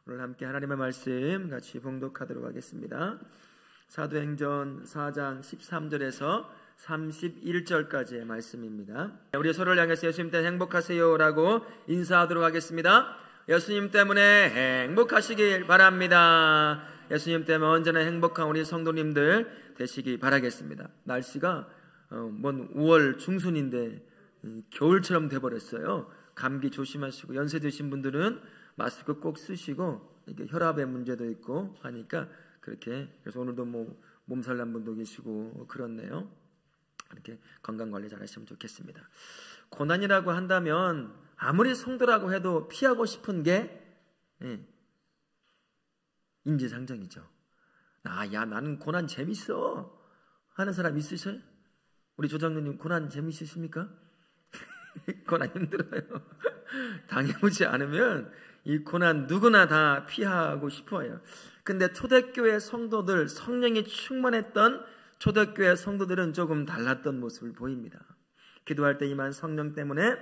오늘 함께 하나님의 말씀 같이 봉독하도록 하겠습니다. 사도행전 4장 13절에서 31절까지의 말씀입니다. 우리 서로를 향해서 예수님 때문에 행복하세요 라고 인사하도록 하겠습니다. 예수님 때문에 행복하시길 바랍니다. 예수님 때문에 언제나 행복한 우리 성도님들 되시기 바라겠습니다. 날씨가 5월 중순인데 겨울처럼 돼버렸어요. 감기 조심하시고, 연세 드신 분들은 마스크 꼭 쓰시고, 이게 혈압의 문제도 있고 하니까 그렇게, 그래서 오늘도 몸살 난 분도 계시고 그렇네요. 이렇게 건강관리 잘 하시면 좋겠습니다. 고난이라고 한다면 아무리 성도라고 해도 피하고 싶은 게 인지상정이죠. 나는 고난 재밌어 하는 사람 있으세요? 우리 조장로님 고난 재밌으십니까? 고난 힘들어요. 당해보지 않으면 이 고난 누구나 다 피하고 싶어요. 근데 초대교회 성도들, 성령이 충만했던 초대교회 성도들은 조금 달랐던 모습을 보입니다. 기도할 때 임한 성령 때문에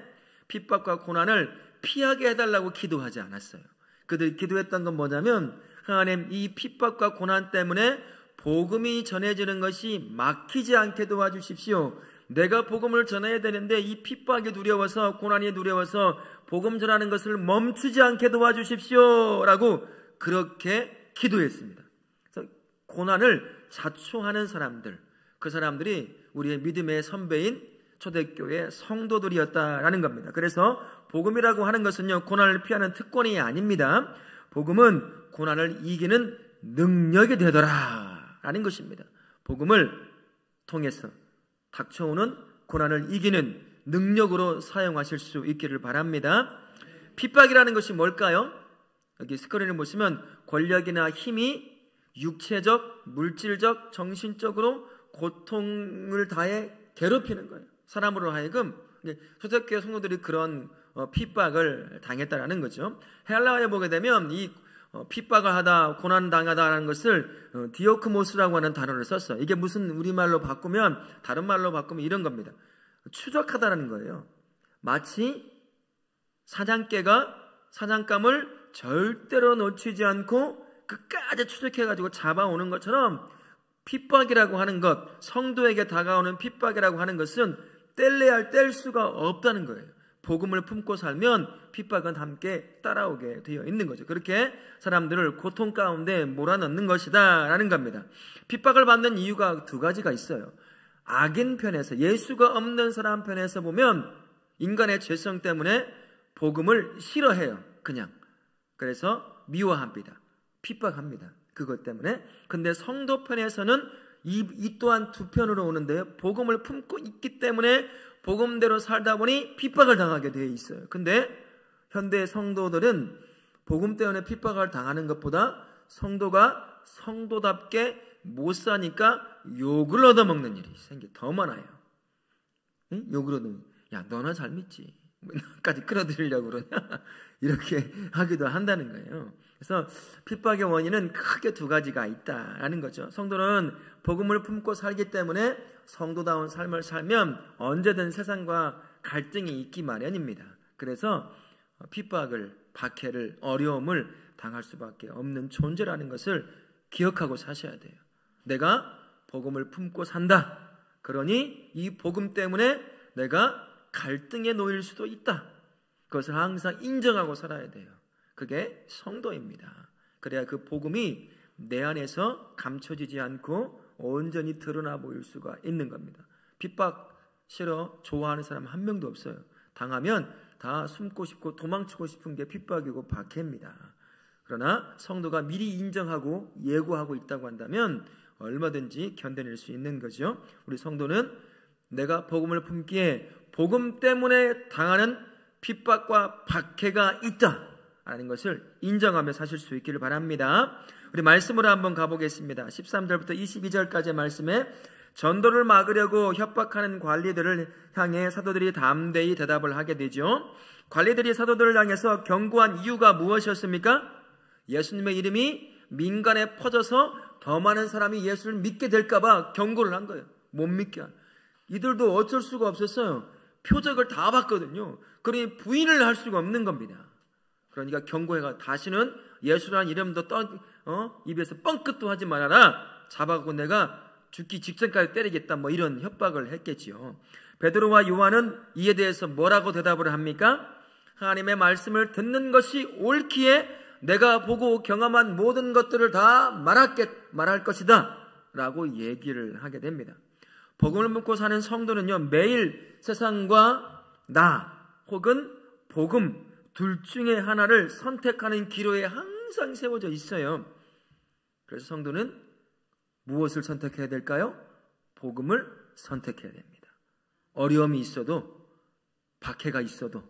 핍박과 고난을 피하게 해달라고 기도하지 않았어요. 그들이 기도했던 건 뭐냐면, 하나님, 이 핍박과 고난 때문에 복음이 전해지는 것이 막히지 않게 도와주십시오. 내가 복음을 전해야 되는데 이 핍박이 두려워서, 고난이 두려워서 복음 전하는 것을 멈추지 않게 도와주십시오 라고 그렇게 기도했습니다. 그래서 고난을 자초하는 사람들, 그 사람들이 우리의 믿음의 선배인 초대교회 성도들이었다라는 겁니다. 그래서 복음이라고 하는 것은요, 고난을 피하는 특권이 아닙니다. 복음은 고난을 이기는 능력이 되더라 라는 것입니다. 복음을 통해서 닥쳐오는 고난을 이기는 능력으로 사용하실 수 있기를 바랍니다. 핍박이라는 것이 뭘까요? 여기 스크린을 보시면 권력이나 힘이 육체적, 물질적, 정신적으로 고통을 다해 괴롭히는 거예요. 사람으로 하여금. 초대교회 성도들이 그런 핍박을 당했다라는 거죠. 헬라어에 보게 되면 이 핍박을 하다, 고난당하다라는 것을 디오크모스라고 하는 단어를 썼어요. 이게 무슨 우리말로 바꾸면, 다른 말로 바꾸면 이런 겁니다. 추적하다라는 거예요. 마치 사냥개가 사냥감을 절대로 놓치지 않고 끝까지 추적해가지고 잡아오는 것처럼, 핍박이라고 하는 것, 성도에게 다가오는 핍박이라고 하는 것은 뗄래야 할 뗄 수가 없다는 거예요. 복음을 품고 살면 핍박은 함께 따라오게 되어 있는 거죠. 그렇게 사람들을 고통 가운데 몰아넣는 것이다 라는 겁니다. 핍박을 받는 이유가 두 가지가 있어요. 악인 편에서, 예수가 없는 사람 편에서 보면 인간의 죄성 때문에 복음을 싫어해요. 그냥. 그래서 미워합니다. 핍박합니다. 그것 때문에. 근데 성도 편에서는 이 또한 두 편으로 오는데요, 복음을 품고 있기 때문에 복음대로 살다 보니 핍박을 당하게 되어 있어요. 근데 현대 성도들은 복음 때문에 핍박을 당하는 것보다 성도가 성도답게 못 사니까 욕을 얻어먹는 일이 더 많아요. 응? 욕을 얻어먹는, 야 너나 잘 믿지, 나까지 끌어들이려고 그러냐, 이렇게 하기도 한다는 거예요. 그래서 핍박의 원인은 크게 두 가지가 있다라는 거죠. 성도는 복음을 품고 살기 때문에 성도다운 삶을 살면 언제든 세상과 갈등이 있기 마련입니다. 그래서 핍박을, 박해를, 어려움을 당할 수밖에 없는 존재라는 것을 기억하고 사셔야 돼요. 내가 복음을 품고 산다. 그러니 이 복음 때문에 내가 갈등에 놓일 수도 있다. 그것을 항상 인정하고 살아야 돼요. 그게 성도입니다. 그래야 그 복음이 내 안에서 감춰지지 않고 온전히 드러나 보일 수가 있는 겁니다. 핍박 싫어 좋아하는 사람 한 명도 없어요. 당하면 다 숨고 싶고 도망치고 싶은 게 핍박이고 박해입니다. 그러나 성도가 미리 인정하고 예고하고 있다고 한다면 얼마든지 견뎌낼 수 있는 거죠. 우리 성도는 내가 복음을 품기에 복음 때문에 당하는 핍박과 박해가 있다 라는 것을 인정하며 사실 수 있기를 바랍니다. 우리 말씀으로 한번 가보겠습니다. 13절부터 22절까지의 말씀에 전도를 막으려고 협박하는 관리들을 향해 사도들이 담대히 대답을 하게 되죠. 관리들이 사도들을 향해서 경고한 이유가 무엇이었습니까? 예수님의 이름이 민간에 퍼져서 더 많은 사람이 예수를 믿게 될까봐 경고를 한 거예요. 못 믿게 한. 이들도 어쩔 수가 없었어요. 표적을 다 봤거든요. 그러니 부인을 할 수가 없는 겁니다. 그러니까 경고해가 다시는 예수라는 이름도 입에서 뻥끗도 하지 말아라. 잡아갖고 내가 죽기 직전까지 때리겠다. 뭐 이런 협박을 했겠지요. 베드로와 요한은 이에 대해서 뭐라고 대답을 합니까? 하나님의 말씀을 듣는 것이 옳기에 내가 보고 경험한 모든 것들을 다 말할 것이다 라고 얘기를 하게 됩니다. 복음을 묻고 사는 성도는요, 매일 세상과 나 혹은 복음 둘 중에 하나를 선택하는 기로에 항상 세워져 있어요. 그래서 성도는 무엇을 선택해야 될까요? 복음을 선택해야 됩니다. 어려움이 있어도, 박해가 있어도,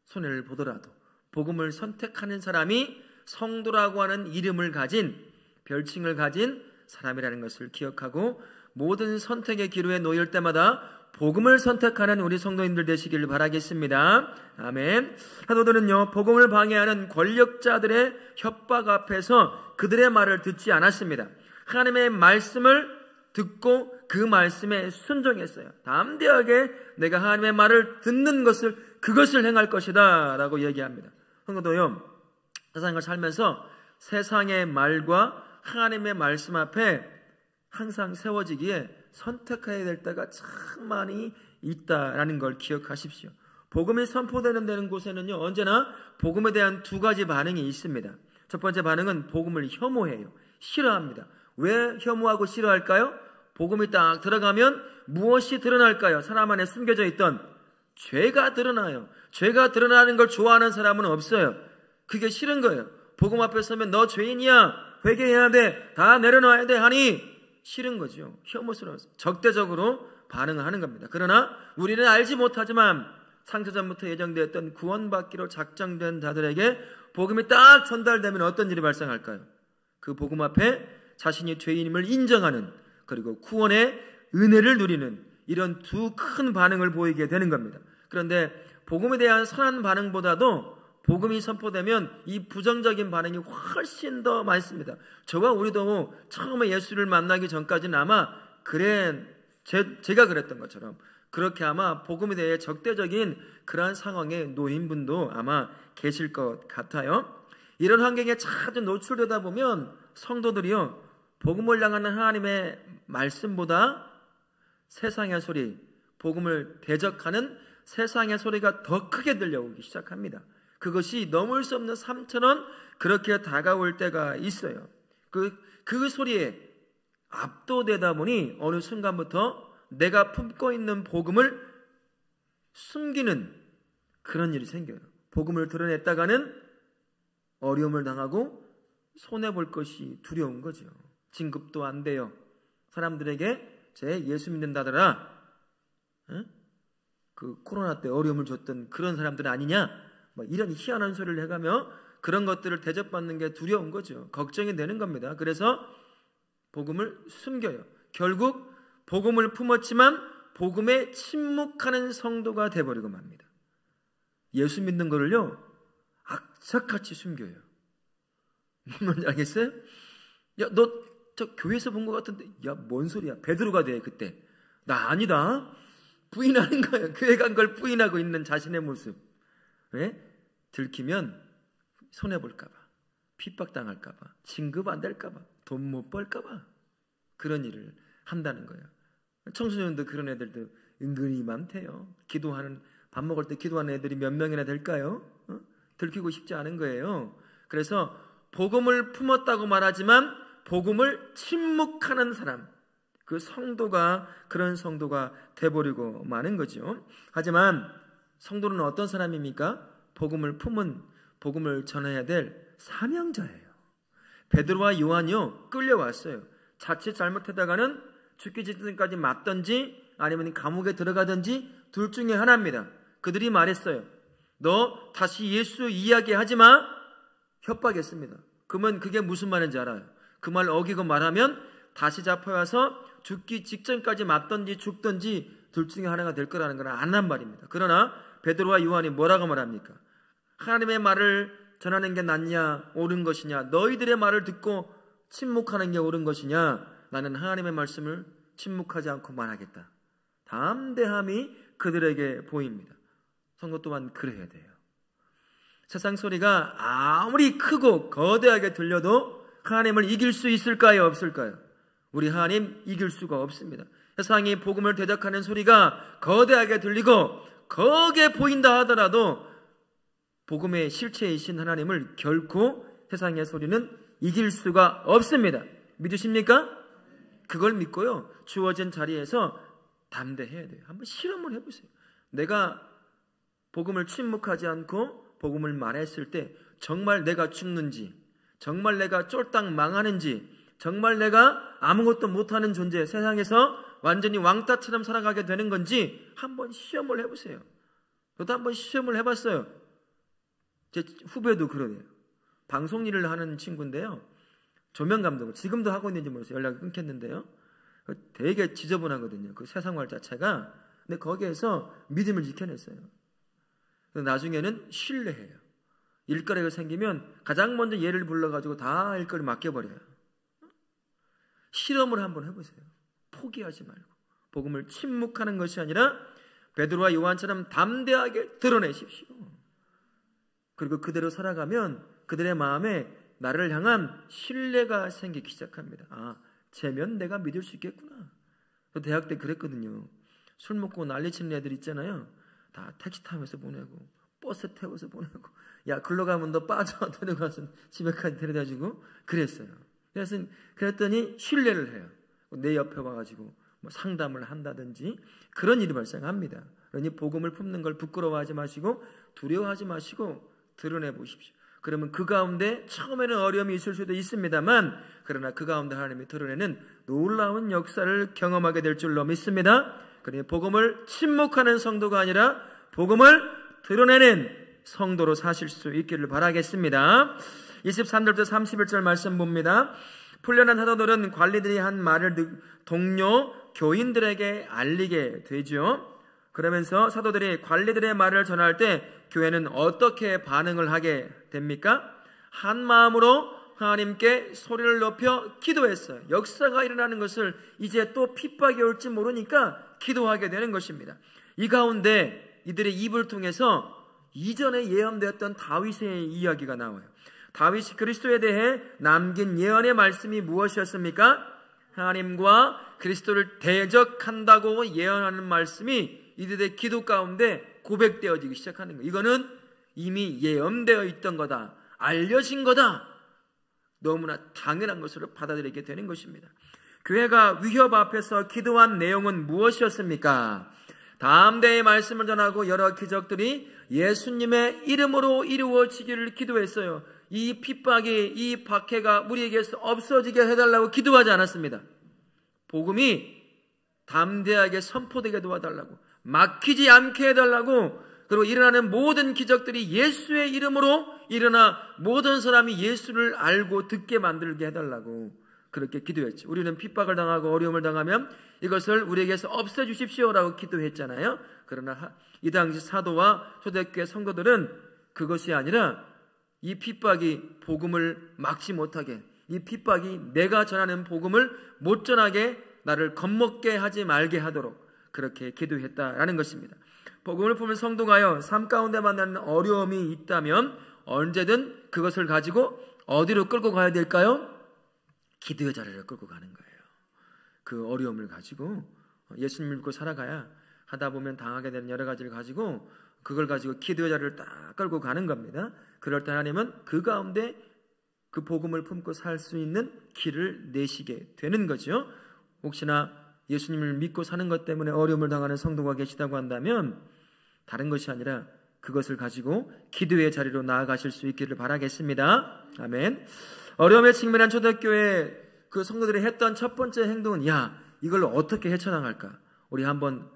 손해를 보더라도 복음을 선택하는 사람이 성도라고 하는 이름을 가진, 별칭을 가진 사람이라는 것을 기억하고 모든 선택의 기로에 놓일 때마다 복음을 선택하는 우리 성도님들 되시기를 바라겠습니다. 아멘. 사도들은요, 복음을 방해하는 권력자들의 협박 앞에서 그들의 말을 듣지 않았습니다. 하나님의 말씀을 듣고 그 말씀에 순종했어요. 담대하게 내가 하나님의 말을 듣는 것을, 그것을 행할 것이다 라고 얘기합니다. 성도도요, 세상을 살면서 세상의 말과 하나님의 말씀 앞에 항상 세워지기에 선택해야 될 때가 참 많이 있다라는 걸 기억하십시오. 복음이 선포되는 곳에는요, 언제나 복음에 대한 두 가지 반응이 있습니다. 첫 번째 반응은 복음을 혐오해요. 싫어합니다. 왜 혐오하고 싫어할까요? 복음이 딱 들어가면 무엇이 드러날까요? 사람 안에 숨겨져 있던 죄가 드러나요. 죄가 드러나는 걸 좋아하는 사람은 없어요. 그게 싫은 거예요. 복음 앞에 서면 너 죄인이야, 회개해야 돼, 다 내려놔야 돼 하니 싫은 거죠. 혐오스러워서 적대적으로 반응을 하는 겁니다. 그러나 우리는 알지 못하지만 창세전부터 예정되었던 구원받기로 작정된 자들에게 복음이 딱 전달되면 어떤 일이 발생할까요? 그 복음 앞에 자신이 죄인임을 인정하는, 그리고 구원의 은혜를 누리는 이런 두 큰 반응을 보이게 되는 겁니다. 그런데 복음에 대한 선한 반응보다도 복음이 선포되면 이 부정적인 반응이 훨씬 더 많습니다. 저와 우리도 처음에 예수를 만나기 전까지는 아마 제가 그랬던 것처럼 그렇게 아마 복음에 대해 적대적인 그러한 상황에 놓인 분도 아마 계실 것 같아요. 이런 환경에 자주 노출되다 보면 성도들이요, 복음을 향하는 하나님의 말씀보다 세상의 소리, 복음을 대적하는 세상의 소리가 더 크게 들려오기 시작합니다. 그것이 넘을 수 없는 삶처럼 그렇게 다가올 때가 있어요. 그 소리에 압도되다 보니 어느 순간부터 내가 품고 있는 복음을 숨기는 그런 일이 생겨요. 복음을 드러냈다가는 어려움을 당하고 손해볼 것이 두려운 거죠. 진급도 안 돼요. 사람들에게 제 예수 믿는다더라, 그 코로나 때 어려움을 줬던 그런 사람들 아니냐, 뭐 이런 희한한 소리를 해가며 그런 것들을 대접받는 게 두려운 거죠. 걱정이 되는 겁니다. 그래서 복음을 숨겨요. 결국 복음을 품었지만 복음에 침묵하는 성도가 돼버리고 맙니다. 예수 믿는 거를요, 악착같이 숨겨요. 뭔지 알겠어요? 야, 너 저 교회에서 본 것 같은데, 야, 뭔 소리야? 베드로가 돼 그때. 나 아니다. 부인하는 거예요. 교회 간 걸 부인하고 있는 자신의 모습. 왜? 들키면 손해볼까봐, 핍박당할까봐, 진급 안 될까봐, 돈 못 벌까봐 그런 일을 한다는 거예요. 청소년도 그런 애들도 은근히 많대요. 밥 먹을 때 기도하는 애들이 몇 명이나 될까요? 들키고 싶지 않은 거예요. 그래서 복음을 품었다고 말하지만 복음을 침묵하는 사람, 그 성도가 그런 성도가 돼버리고 마는 거죠. 하지만 성도는 어떤 사람입니까? 복음을 품은, 복음을 전해야 될 사명자예요. 베드로와 요한이요, 끌려왔어요. 자칫 잘못하다가는 죽기 직전까지 맞든지 아니면 감옥에 들어가든지 둘 중에 하나입니다. 그들이 말했어요. 너 다시 예수 이야기하지 마. 협박했습니다. 그러면 그게 무슨 말인지 알아요. 그 말 어기고 말하면 다시 잡혀와서 죽기 직전까지 맞든지 죽든지 둘 중에 하나가 될 거라는 걸 안한 말입니다. 그러나 베드로와 요한이 뭐라고 말합니까? 하나님의 말을 전하는 게 낫냐, 옳은 것이냐, 너희들의 말을 듣고 침묵하는 게 옳은 것이냐, 나는 하나님의 말씀을 침묵하지 않고 말하겠다. 담대함이 그들에게 보입니다. 성도 또한 그래야 돼요. 세상 소리가 아무리 크고 거대하게 들려도 하나님을 이길 수 있을까요? 없을까요? 우리 하나님 이길 수가 없습니다. 세상이 복음을 대적하는 소리가 거대하게 들리고 거기에 보인다 하더라도 복음의 실체이신 하나님을 결코 세상의 소리는 이길 수가 없습니다. 믿으십니까? 그걸 믿고요, 주어진 자리에서 담대해야 돼요. 한번 실험을 해보세요. 내가 복음을 침묵하지 않고 복음을 말했을 때 정말 내가 죽는지, 정말 내가 쫄딱 망하는지, 정말 내가 아무것도 못하는 존재, 세상에서 완전히 왕따처럼 살아가게 되는 건지 한번 시험을 해보세요. 저도 한번 시험을 해봤어요. 제 후배도 그러네요. 방송 일을 하는 친구인데요, 조명감독을 지금도 하고 있는지 모르겠어요. 연락이 끊겼는데요, 되게 지저분하거든요, 그 세상활 자체가. 근데 거기에서 믿음을 지켜냈어요. 나중에는 신뢰해요. 일거리가 생기면 가장 먼저 얘를 불러가지고 다 일거리 맡겨버려요. 실험을 한번 해보세요. 포기하지 말고 복음을 침묵하는 것이 아니라 베드로와 요한처럼 담대하게 드러내십시오. 그리고 그대로 살아가면 그들의 마음에 나를 향한 신뢰가 생기기 시작합니다. 아, 쟤면 내가 믿을 수 있겠구나. 저 대학 때 그랬거든요. 술 먹고 난리치는 애들 있잖아요. 다 택시 타면서 보내고 버스 태워서 보내고, 야 글로 가면 너 빠져 데려가서 집에까지 데려다주고 그랬어요. 그랬더니 신뢰를 해요. 내 옆에 와가지고 뭐 상담을 한다든지 그런 일이 발생합니다. 그러니 복음을 품는 걸 부끄러워하지 마시고 두려워하지 마시고 드러내 보십시오. 그러면 그 가운데 처음에는 어려움이 있을 수도 있습니다만, 그러나 그 가운데 하나님이 드러내는 놀라운 역사를 경험하게 될 줄로 믿습니다. 그러니 복음을 침묵하는 성도가 아니라 복음을 드러내는 성도로 사실 수 있기를 바라겠습니다. 23절부터 31절 말씀 봅니다. 풀려난 사도들은 관리들이 한 말을 동료 교인들에게 알리게 되죠. 그러면서 사도들이 관리들의 말을 전할 때 교회는 어떻게 반응을 하게 됩니까? 한 마음으로 하나님께 소리를 높여 기도했어요. 역사가 일어나는 것을 이제 또 핍박이 올지 모르니까 기도하게 되는 것입니다. 이 가운데 이들의 입을 통해서 이전에 예언되었던 다윗의 이야기가 나와요. 다윗이 그리스도에 대해 남긴 예언의 말씀이 무엇이었습니까? 하나님과 그리스도를 대적한다고 예언하는 말씀이 이들의 기도 가운데 고백되어지기 시작하는 거예요. 이거는 이미 예언되어 있던 거다, 알려진 거다, 너무나 당연한 것으로 받아들이게 되는 것입니다. 교회가 위협 앞에서 기도한 내용은 무엇이었습니까? 다음 대의 말씀을 전하고 여러 기적들이 예수님의 이름으로 이루어지기를 기도했어요. 이 핍박이, 이 박해가 우리에게서 없어지게 해달라고 기도하지 않았습니다. 복음이 담대하게 선포되게 도와달라고, 막히지 않게 해달라고, 그리고 일어나는 모든 기적들이 예수의 이름으로 일어나 모든 사람이 예수를 알고 듣게 만들게 해달라고 그렇게 기도했죠. 우리는 핍박을 당하고 어려움을 당하면 이것을 우리에게서 없애주십시오라고 기도했잖아요. 그러나 이 당시 사도와 초대교회 성도들은 그것이 아니라 이 핍박이 복음을 막지 못하게, 이 핍박이 내가 전하는 복음을 못 전하게 나를 겁먹게 하지 말게 하도록 그렇게 기도했다라는 것입니다. 복음을 품은 성도가요, 삶 가운데 만나는 어려움이 있다면 언제든 그것을 가지고 어디로 끌고 가야 될까요? 기도의 자리를 끌고 가는 거예요. 그 어려움을 가지고 예수님 믿고 살아가야 하다 보면 당하게 되는 여러 가지를 가지고 그걸 가지고 기도의 자리를 딱 끌고 가는 겁니다. 그럴 때 하나님은 그 가운데 그 복음을 품고 살 수 있는 길을 내시게 되는 거죠. 혹시나 예수님을 믿고 사는 것 때문에 어려움을 당하는 성도가 계시다고 한다면 다른 것이 아니라 그것을 가지고 기도의 자리로 나아가실 수 있기를 바라겠습니다. 아멘. 어려움에 직면한 초대교회 그 성도들이 했던 첫 번째 행동은, 야, 이걸 어떻게 헤쳐나갈까? 우리 한번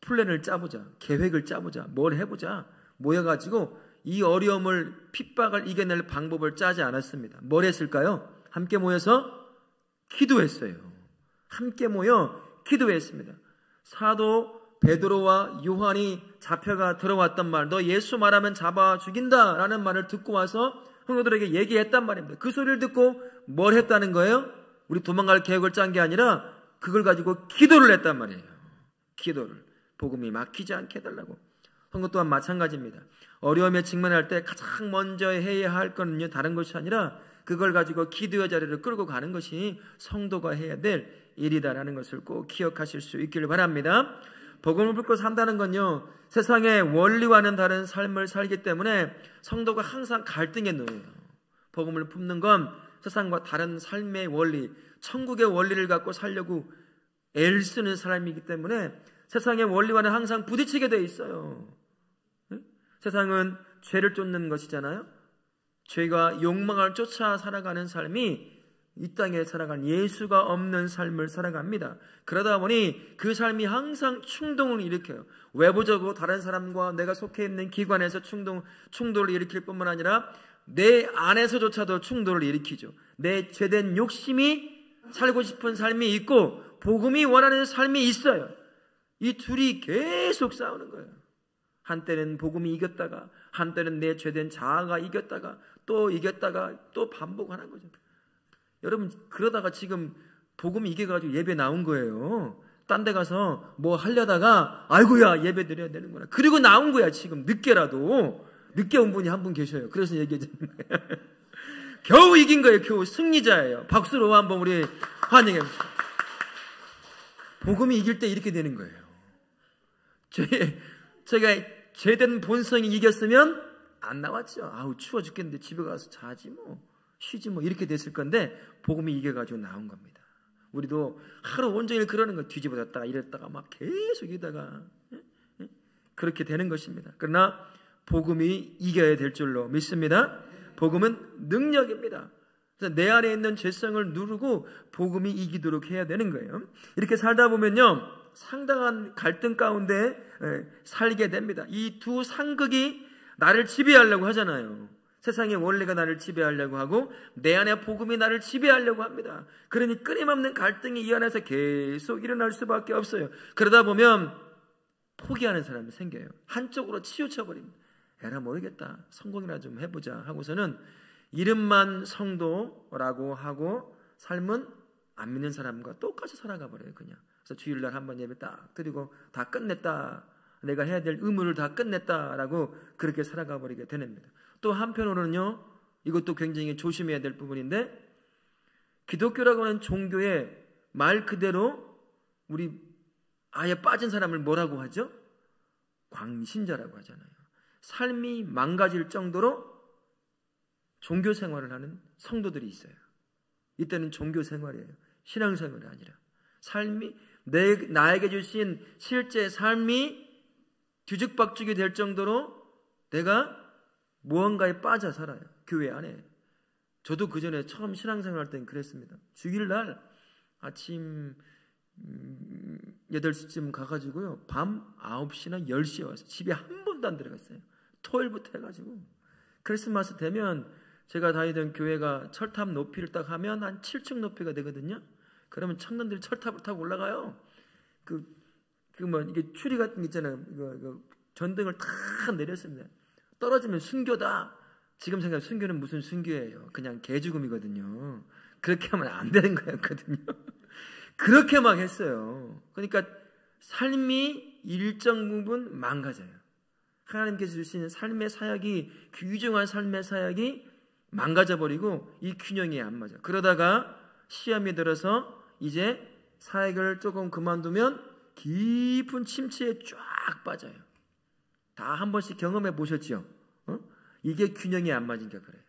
플랜을 짜보자, 계획을 짜보자, 뭘 해보자. 모여가지고 이 어려움을, 핍박을 이겨낼 방법을 짜지 않았습니다. 뭘 했을까요? 함께 모여서 기도했어요. 함께 모여 기도했습니다. 사도 베드로와 요한이 잡혀가 들어왔단 말, 너 예수 말하면 잡아 죽인다라는 말을 듣고 와서 성도들에게 얘기했단 말입니다. 그 소리를 듣고 뭘 했다는 거예요? 우리 도망갈 계획을 짠 게 아니라 그걸 가지고 기도를 했단 말이에요. 기도를, 복음이 막히지 않게 해달라고. 성도 또한 마찬가지입니다. 어려움에 직면할 때 가장 먼저 해야 할 거는요, 다른 것이 아니라 그걸 가지고 기도의 자리를 끌고 가는 것이 성도가 해야 될 일이다라는 것을 꼭 기억하실 수 있기를 바랍니다. 복음을 붙고 산다는 건요, 세상의 원리와는 다른 삶을 살기 때문에 성도가 항상 갈등에 놓여요. 복음을 품는 건 세상과 다른 삶의 원리, 천국의 원리를 갖고 살려고 애쓰는 사람이기 때문에 세상의 원리와는 항상 부딪히게 돼 있어요. 세상은 죄를 쫓는 것이잖아요. 죄가 욕망을 쫓아 살아가는 삶이 이 땅에 살아가는 예수가 없는 삶을 살아갑니다. 그러다 보니 그 삶이 항상 충동을 일으켜요. 외부적으로 다른 사람과 내가 속해 있는 기관에서 충돌을 일으킬 뿐만 아니라 내 안에서조차도 충돌을 일으키죠. 내 죄된 욕심이 살고 싶은 삶이 있고 복음이 원하는 삶이 있어요. 이 둘이 계속 싸우는 거예요. 한때는 복음이 이겼다가, 한때는 내 죄된 자아가 이겼다가, 또 이겼다가 또 반복하는 거죠. 여러분, 그러다가 지금 복음이 이겨가지고 예배 나온 거예요. 딴 데 가서 뭐 하려다가 아이고야 예배 드려야 되는구나. 그리고 나온 거야. 지금 늦게라도. 늦게 온 분이 한 분 계셔요. 그래서 얘기해 주는 거예요. 겨우 이긴 거예요. 겨우 승리자예요. 박수로 한번 우리 환영해 주세요. 복음이 이길 때 이렇게 되는 거예요. 제가 죄된 본성이 이겼으면 안 나왔죠. 아우 추워 죽겠는데 집에 가서 자지 뭐 쉬지 뭐 이렇게 됐을 건데 복음이 이겨가지고 나온 겁니다. 우리도 하루 온종일 그러는 거 뒤집어졌다가 이랬다가 막 계속 이다가 그렇게 되는 것입니다. 그러나 복음이 이겨야 될 줄로 믿습니다. 복음은 능력입니다. 그래서 내 안에 있는 죄성을 누르고 복음이 이기도록 해야 되는 거예요. 이렇게 살다 보면요 상당한 갈등 가운데 살게 됩니다. 이 두 상극이 나를 지배하려고 하잖아요. 세상의 원리가 나를 지배하려고 하고 내 안에 복음이 나를 지배하려고 합니다. 그러니 끊임없는 갈등이 이 안에서 계속 일어날 수밖에 없어요. 그러다 보면 포기하는 사람이 생겨요. 한쪽으로 치우쳐버립니다. 에라 모르겠다. 성공이나 좀 해보자 하고서는 이름만 성도라고 하고 삶은 안 믿는 사람과 똑같이 살아가 버려요. 그냥. 그래서 주일날 한번 예배 딱 드리고 다 끝냈다. 내가 해야 될 의무를 다 끝냈다라고 그렇게 살아가 버리게 됩니다. 또 한편으로는요, 이것도 굉장히 조심해야 될 부분인데 기독교라고 하는 종교의 말 그대로 우리 아예 빠진 사람을 뭐라고 하죠? 광신자라고 하잖아요. 삶이 망가질 정도로 종교 생활을 하는 성도들이 있어요. 이때는 종교 생활이에요. 신앙 생활이 아니라 삶이 나에게 주신 실제 삶이 뒤죽박죽이 될 정도로 내가 무언가에 빠져 살아요. 교회 안에. 저도 그 전에 처음 신앙생활 할 때는 그랬습니다. 주일날 아침 8시쯤 가가지고요. 밤 9시나 10시에 와서 집에 한 번도 안 들어갔어요. 토요일부터 해가지고. 크리스마스 되면 제가 다니던 교회가 철탑 높이를 딱 하면 한 7층 높이가 되거든요. 그러면 청년들이 철탑을 타고 올라가요. 이게 추리 같은 게 있잖아요. 이거 전등을 다 내렸습니다. 떨어지면 순교다. 지금 생각하면 순교는 무슨 순교예요. 그냥 개죽음이거든요. 그렇게 하면 안 되는 거였거든요. 그렇게 막 했어요. 그러니까 삶이 일정 부분 망가져요. 하나님께서 주시는 삶의 사역이, 귀중한 삶의 사역이 망가져버리고 이 균형이 안 맞아. 그러다가 시험이 들어서 이제 사역을 조금 그만두면 깊은 침체에 쫙 빠져요. 다 한 번씩 경험해 보셨죠? 이게 균형이 안 맞으니까 그래요.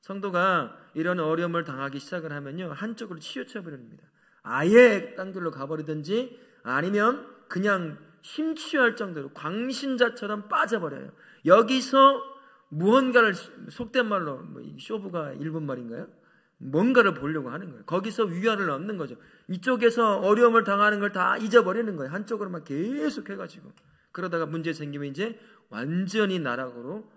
성도가 이런 어려움을 당하기 시작을 하면요, 한쪽으로 치우쳐 버립니다. 아예 딴 길로 가버리든지 아니면 그냥 심취할 정도로 광신자처럼 빠져버려요. 여기서 무언가를, 속된 말로 쇼부가 일본 말인가요? 뭔가를 보려고 하는 거예요. 거기서 위안을 얻는 거죠. 이쪽에서 어려움을 당하는 걸 다 잊어버리는 거예요. 한쪽으로만 계속 해가지고. 그러다가 문제 생기면 이제 완전히 나락으로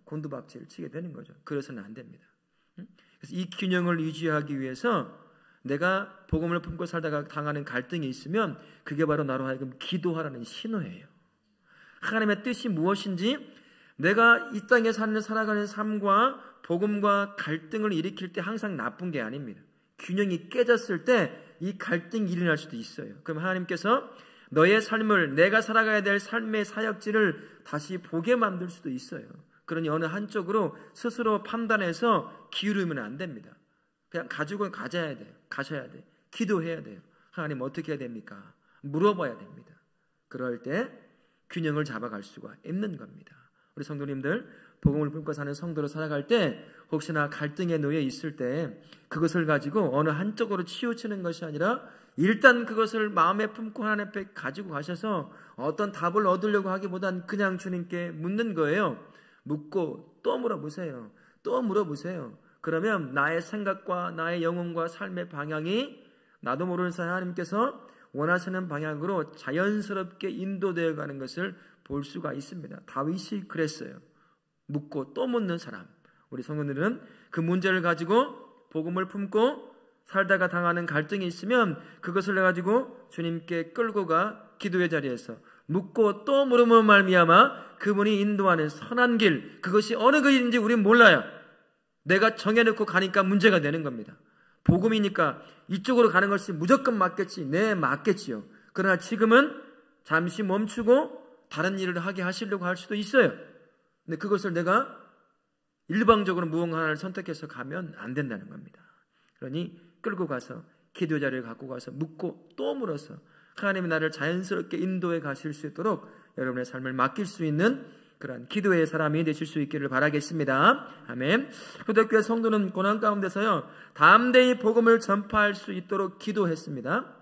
곤두박질을 치게 되는 거죠. 그래서는 안 됩니다. 그래서 이 균형을 유지하기 위해서 내가 복음을 품고 살다가 당하는 갈등이 있으면 그게 바로 나로 하여금 기도하라는 신호예요. 하나님의 뜻이 무엇인지, 내가 이 땅에 살아가는 삶과 복음과 갈등을 일으킬 때 항상 나쁜 게 아닙니다. 균형이 깨졌을 때 이 갈등이 일어날 수도 있어요. 그럼 하나님께서 너의 삶을, 내가 살아가야 될 삶의 사역지를 다시 보게 만들 수도 있어요. 그러니 어느 한쪽으로 스스로 판단해서 기울이면 안 됩니다. 그냥 가지고 가셔야 돼요. 기도해야 돼요. 하나님 어떻게 해야 됩니까? 물어봐야 됩니다. 그럴 때 균형을 잡아갈 수가 있는 겁니다. 우리 성도님들, 복음을 품고 사는 성도로 살아갈 때 혹시나 갈등에 놓여 있을 때 그것을 가지고 어느 한쪽으로 치우치는 것이 아니라 일단 그것을 마음에 품고 하나님 앞에 가지고 가셔서 어떤 답을 얻으려고 하기보단 그냥 주님께 묻는 거예요. 묻고 또 물어보세요. 또 물어보세요. 그러면 나의 생각과 나의 영혼과 삶의 방향이 나도 모르는 사이 하나님께서 원하시는 방향으로 자연스럽게 인도되어 가는 것을 볼 수가 있습니다. 다윗이 그랬어요. 묻고 또 묻는 사람. 우리 성도들은 그 문제를 가지고 복음을 품고 살다가 당하는 갈등이 있으면 그것을 가지고 주님께 끌고 가 기도의 자리에서 묻고 또 물음으로 말미암아 그분이 인도하는 선한 길, 그것이 어느 길인지 우리는 몰라요. 내가 정해놓고 가니까 문제가 되는 겁니다. 복음이니까 이쪽으로 가는 것이 무조건 맞겠지. 네, 맞겠지요. 그러나 지금은 잠시 멈추고 다른 일을 하게 하시려고 할 수도 있어요. 근데 그것을 내가 일방적으로 무언가 하나를 선택해서 가면 안 된다는 겁니다. 그러니 끌고 가서 기도 자리를 갖고 가서 묻고 또 물어서 하나님이 나를 자연스럽게 인도해 가실 수 있도록 여러분의 삶을 맡길 수 있는 그런 기도의 사람이 되실 수 있기를 바라겠습니다. 아멘. 초대교회 성도는 고난 가운데서요, 담대히 복음을 전파할 수 있도록 기도했습니다.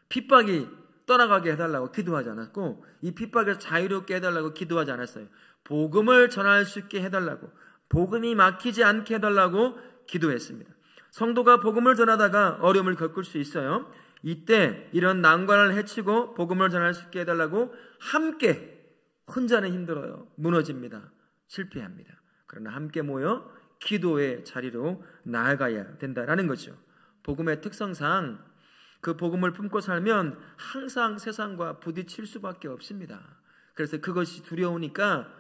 핍박이 떠나가게 해달라고 기도하지 않았고, 이 핍박에서 자유롭게 해달라고 기도하지 않았어요. 복음을 전할 수 있게 해달라고, 복음이 막히지 않게 해달라고 기도했습니다. 성도가 복음을 전하다가 어려움을 겪을 수 있어요. 이때 이런 난관을 헤치고 복음을 전할 수 있게 해달라고 함께, 혼자는 힘들어요. 무너집니다. 실패합니다. 그러나 함께 모여 기도의 자리로 나아가야 된다라는 거죠. 복음의 특성상 그 복음을 품고 살면 항상 세상과 부딪힐 수밖에 없습니다. 그래서 그것이 두려우니까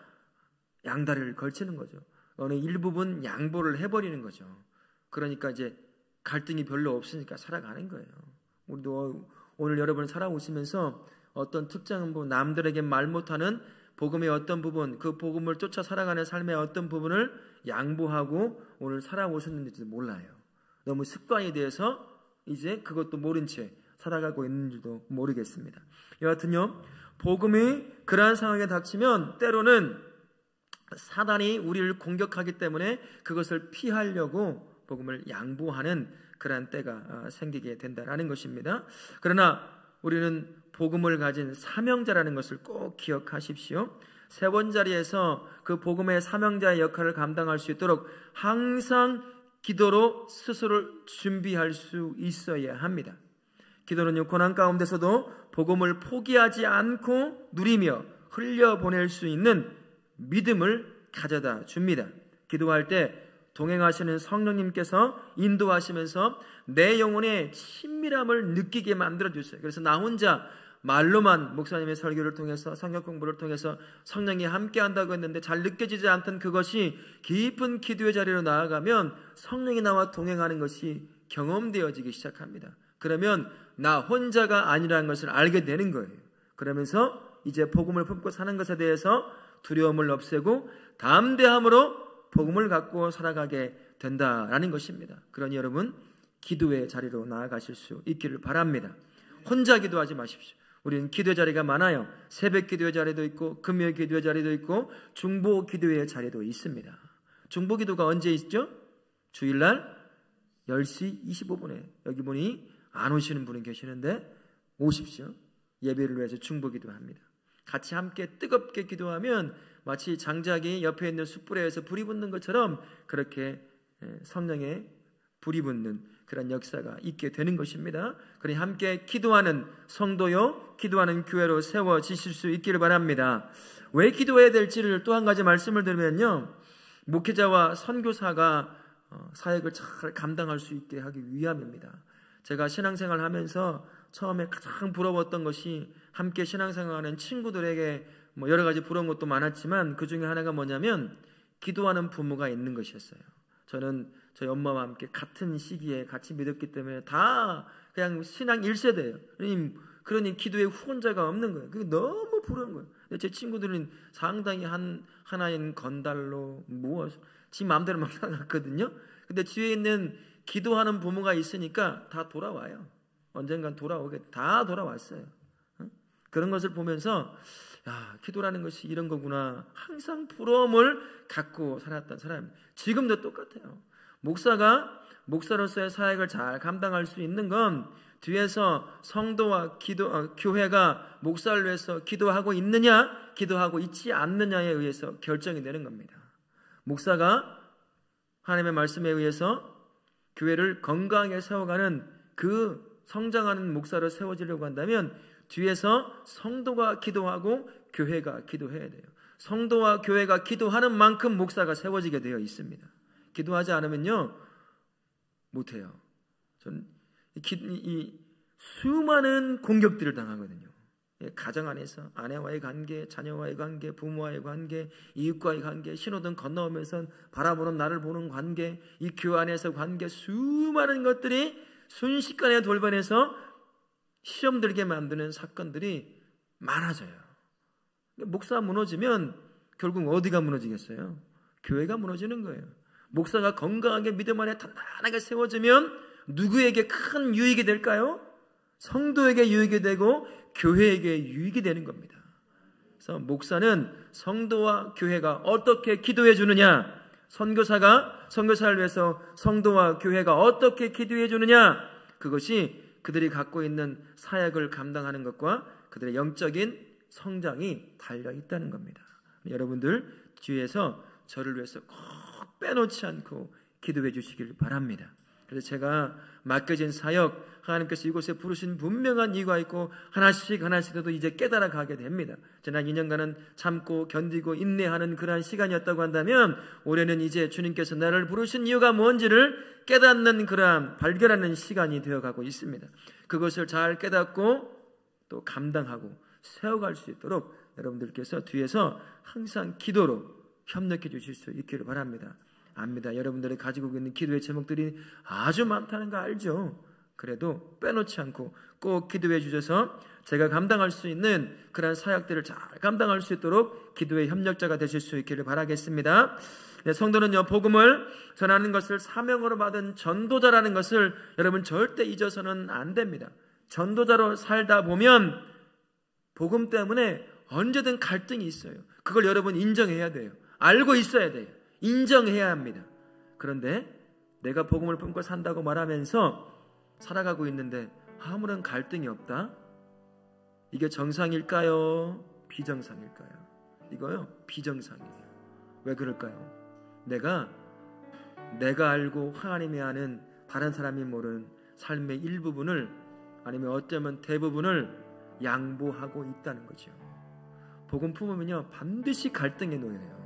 양다리를 걸치는 거죠. 어느 일부분 양보를 해버리는 거죠. 그러니까 이제 갈등이 별로 없으니까 살아가는 거예요. 우리도 오늘 여러분 살아오시면서 어떤 특정한 부분, 남들에게 말 못하는 복음의 어떤 부분, 그 복음을 쫓아 살아가는 삶의 어떤 부분을 양보하고 오늘 살아오셨는지도 몰라요. 너무 습관이 돼서 이제 그것도 모른 채 살아가고 있는지도 모르겠습니다. 여하튼요, 복음이 그러한 상황에 닥치면 때로는 사단이 우리를 공격하기 때문에 그것을 피하려고 복음을 양보하는 그러한 때가 생기게 된다는 것입니다. 그러나 우리는 복음을 가진 사명자라는 것을 꼭 기억하십시오. 세 번 자리에서 그 복음의 사명자의 역할을 감당할 수 있도록 항상 기도로 스스로를 준비할 수 있어야 합니다. 기도는요, 고난 가운데서도 복음을 포기하지 않고 누리며 흘려보낼 수 있는 믿음을 가져다 줍니다. 기도할 때 동행하시는 성령님께서 인도하시면서 내 영혼의 친밀함을 느끼게 만들어주세요. 그래서 나 혼자 말로만 목사님의 설교를 통해서 성경 공부를 통해서 성령이 함께한다고 했는데 잘 느껴지지 않던 그것이 깊은 기도의 자리로 나아가면 성령이 나와 동행하는 것이 경험되어지기 시작합니다. 그러면 나 혼자가 아니라는 것을 알게 되는 거예요. 그러면서 이제 복음을 품고 사는 것에 대해서 두려움을 없애고 담대함으로 복음을 갖고 살아가게 된다라는 것입니다. 그러니 여러분, 기도의 자리로 나아가실 수 있기를 바랍니다. 혼자 기도하지 마십시오. 우리는 기도의 자리가 많아요. 새벽 기도의 자리도 있고 금요일 기도의 자리도 있고 중보 기도의 자리도 있습니다. 중보 기도가 언제 있죠? 주일날 10시 25분에 여기 보니 안 오시는 분이 계시는데 오십시오. 예배를 위해서 중보 기도합니다. 같이 함께 뜨겁게 기도하면 마치 장작이 옆에 있는 숯불에서 불이 붙는 것처럼 그렇게 성령의 불이 붙는 그런 역사가 있게 되는 것입니다. 그러니 함께 기도하는 성도요, 기도하는 교회로 세워지실 수 있기를 바랍니다. 왜 기도해야 될지를 또 한 가지 말씀을 드리면요, 목회자와 선교사가 사역을 잘 감당할 수 있게 하기 위함입니다. 제가 신앙생활 하면서 처음에 가장 부러웠던 것이 함께 신앙생활하는 친구들에게 여러 가지 부러운 것도 많았지만 그 중에 하나가 뭐냐면 기도하는 부모가 있는 것이었어요. 저는 저희 엄마와 함께 같은 시기에 같이 믿었기 때문에 다 그냥 신앙 1세대예요. 그러니 기도에 후원자가 없는 거예요. 그게 너무 부러운 거예요. 제 친구들은 상당히 하나인 건달로 무엇 지 마음대로 막 나갔거든요. 근데 뒤에 있는 기도하는 부모가 있으니까 다 돌아와요. 언젠간 다 돌아왔어요. 그런 것을 보면서 야, 기도라는 것이 이런 거구나. 항상 부러움을 갖고 살았던 사람. 지금도 똑같아요. 목사가 목사로서의 사역을 잘 감당할 수 있는 건 뒤에서 성도와 교회가 목사를 위해서 기도하고 있느냐, 기도하고 있지 않느냐에 의해서 결정이 되는 겁니다. 목사가 하나님의 말씀에 의해서 교회를 건강하게 세워가는 그 성장하는 목사로 세워지려고 한다면 뒤에서 성도가 기도하고 교회가 기도해야 돼요. 성도와 교회가 기도하는 만큼 목사가 세워지게 되어 있습니다. 기도하지 않으면요 못해요. 전 이 수많은 공격들을 당하거든요. 가정 안에서 아내와의 관계, 자녀와의 관계, 부모와의 관계, 이웃과의 관계, 신호등 건너오면서 바라보는 나를 보는 관계, 이 교회 안에서 관계, 수많은 것들이 순식간에 돌변해서 시험 들게 만드는 사건들이 많아져요. 목사가 무너지면 결국 어디가 무너지겠어요? 교회가 무너지는 거예요. 목사가 건강하게 믿음 안에 단단하게 세워지면 누구에게 큰 유익이 될까요? 성도에게 유익이 되고 교회에게 유익이 되는 겁니다. 그래서 목사는 성도와 교회가 어떻게 기도해 주느냐, 선교사가 선교사를 위해서 성도와 교회가 어떻게 기도해 주느냐, 그것이 그들이 갖고 있는 사역을 감당하는 것과 그들의 영적인 성장이 달려 있다는 겁니다. 여러분들 뒤에서 저를 위해서 꼭 빼놓지 않고 기도해 주시길 바랍니다. 그래서 제가 맡겨진 사역, 하나님께서 이곳에 부르신 분명한 이유가 있고 하나씩도 이제 깨달아 가게 됩니다. 지난 2년간은 참고 견디고 인내하는 그러한 시간이었다고 한다면 올해는 이제 주님께서 나를 부르신 이유가 뭔지를 깨닫는 그러한 발견하는 시간이 되어가고 있습니다. 그것을 잘 깨닫고 또 감당하고 세워갈 수 있도록 여러분들께서 뒤에서 항상 기도로 협력해 주실 수 있기를 바랍니다. 압니다. 여러분들이 가지고 있는 기도의 제목들이 아주 많다는 거 알죠? 그래도 빼놓지 않고 꼭 기도해 주셔서 제가 감당할 수 있는 그런 사역들을 잘 감당할 수 있도록 기도의 협력자가 되실 수 있기를 바라겠습니다. 네, 성도는요, 복음을 전하는 것을 사명으로 받은 전도자라는 것을 여러분 절대 잊어서는 안 됩니다. 전도자로 살다 보면 복음 때문에 언제든 갈등이 있어요. 그걸 여러분 인정해야 돼요. 알고 있어야 돼요. 인정해야 합니다. 그런데 내가 복음을 품고 산다고 말하면서 살아가고 있는데 아무런 갈등이 없다? 이게 정상일까요? 비정상일까요? 이거요, 비정상이에요. 왜 그럴까요? 내가 알고 하나님이 아는 다른 사람이 모르는 삶의 일부분을 아니면 어쩌면 대부분을 양보하고 있다는 거죠. 복음 품으면요 반드시 갈등에 놓여요.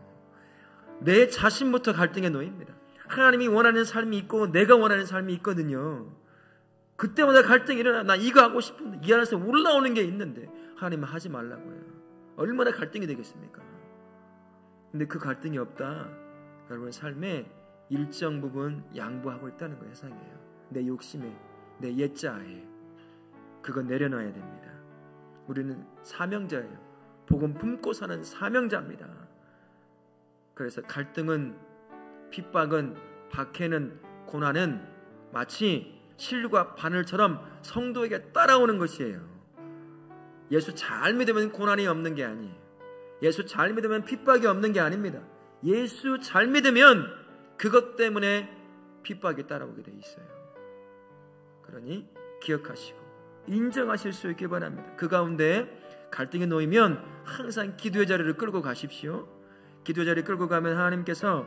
내 자신부터 갈등에 놓입니다. 하나님이 원하는 삶이 있고 내가 원하는 삶이 있거든요. 그때마다 갈등이 일어나. 나 이거 하고 싶은데 이 안에서 올라오는 게 있는데 하나님은 하지 말라고 해요. 얼마나 갈등이 되겠습니까? 근데 그 갈등이 없다. 여러분 삶의 일정 부분 양보하고 있다는 거 세상이에요. 내 욕심에, 내 옛자아에 그건 내려놔야 됩니다. 우리는 사명자예요. 복음 품고 사는 사명자입니다. 그래서 갈등은, 핍박은, 박해는, 고난은 마치 실과 바늘처럼 성도에게 따라오는 것이에요. 예수 잘 믿으면 고난이 없는 게 아니에요. 예수 잘 믿으면 핍박이 없는 게 아닙니다. 예수 잘 믿으면 그것 때문에 핍박이 따라오게 돼 있어요. 그러니 기억하시고 인정하실 수 있기 바랍니다. 그 가운데 갈등이 놓이면 항상 기도의 자리를 끌고 가십시오. 기도의 자리를 끌고 가면 하나님께서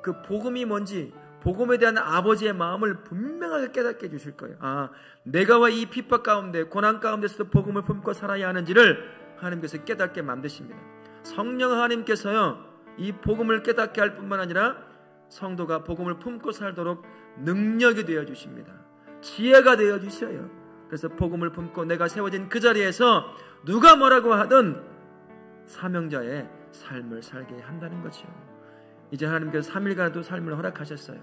그 복음이 뭔지, 복음에 대한 아버지의 마음을 분명하게 깨닫게 해주실 거예요. 아, 내가 왜 이 핍박 가운데, 고난 가운데서도 복음을 품고 살아야 하는지를 하나님께서 깨닫게 만드십니다. 성령 하나님께서요, 이 복음을 깨닫게 할 뿐만 아니라 성도가 복음을 품고 살도록 능력이 되어주십니다. 지혜가 되어주셔요. 그래서 복음을 품고 내가 세워진 그 자리에서 누가 뭐라고 하든 사명자의 삶을 살게 한다는 거죠. 이제 하나님께서 3일간도 삶을 허락하셨어요.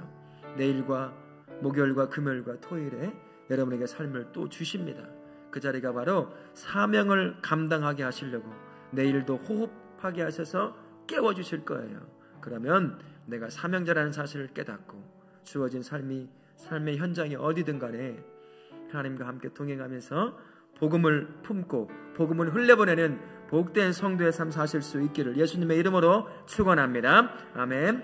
내일과 목요일과 금요일과 토요일에 여러분에게 삶을 또 주십니다. 그 자리가 바로 사명을 감당하게 하시려고 내일도 호흡하게 하셔서 깨워주실 거예요. 그러면 내가 사명자라는 사실을 깨닫고 주어진 삶의 현장이 어디든 간에 하나님과 함께 동행하면서 복음을 품고 복음을 흘려보내는 복된 성도의 삶 사실 수 있기를 예수님의 이름으로 축원합니다. 아멘.